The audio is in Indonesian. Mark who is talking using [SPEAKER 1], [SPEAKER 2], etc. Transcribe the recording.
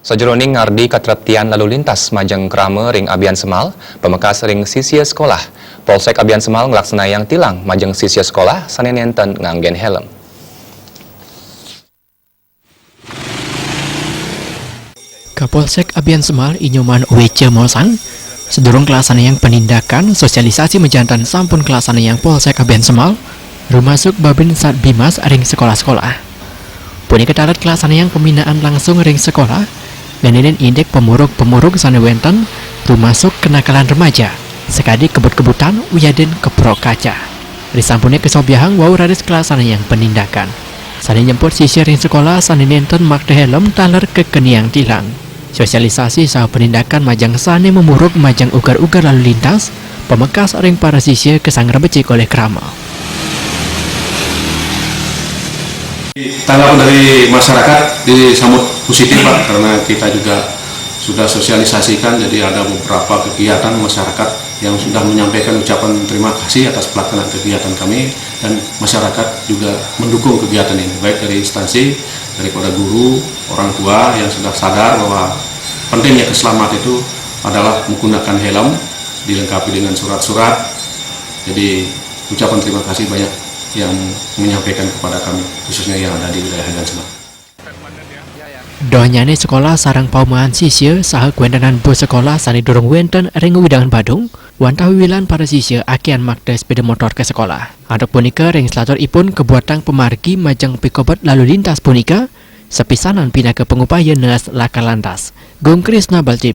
[SPEAKER 1] Sajroning ngardi katretian lalu lintas Majeng Krame ring Abian Semal, pemekas ring sisia sekolah. Polsek Abian Semal ngelaksanayang tilang Majeng sisia sekolah sanen enten nganggen helm.
[SPEAKER 2] Kapolsek Abian Semal Inyoman Wece Molsang sedurung kelasanayang penindakan sosialisasi menjantan sampun kelasanayang Polsek Abian Semal rumasuk Babin Sat Bimas ring sekolah-sekolah. Punika dalat kelasanayang pembinaan langsung ring sekolah nganinin indek pemuruk-pemuruk sanewenten rumasuk kenakalan remaja sekadi kebut-kebutan wiyaden keprok kaca. Risampune kesobiahang wau radis kelasanayang penindakan. Sane nyemput sisir ring sekolah sane nenten makde helm taler kekeniang tilang. Sosialisasi saha penindakan majang sane memuruk majang ugar-ugar lalu lintas, pemekas ring para sisir kesang rebecik oleh krama.
[SPEAKER 3] Tanggapan dari masyarakat disambut positif Pak, karena kita juga sudah sosialisasikan, jadi ada beberapa kegiatan masyarakat yang sudah menyampaikan ucapan terima kasih atas pelaksanaan kegiatan kami, dan masyarakat juga mendukung kegiatan ini, baik dari instansi, daripada guru, orang tua yang sudah sadar bahwa pentingnya keselamatan itu adalah menggunakan helm, dilengkapi dengan surat-surat. Jadi ucapan terima kasih banyak yang menyampaikan kepada kami, khususnya yang ada di wilayah Abian Semal.
[SPEAKER 2] Doanyane sekolah sarang paumahan sisir saha kuendanan bus sekolah sani durung wenten ring Widangan Badung wantah wilan para sisir akian makda sepeda motor ke sekolah. Adok punika ring selator ipun kebuatan pemargi majang pikobat lalu lintas punika sepisanan pindah ke pengupaya neas laka lantas. Gong Krisna Balcip.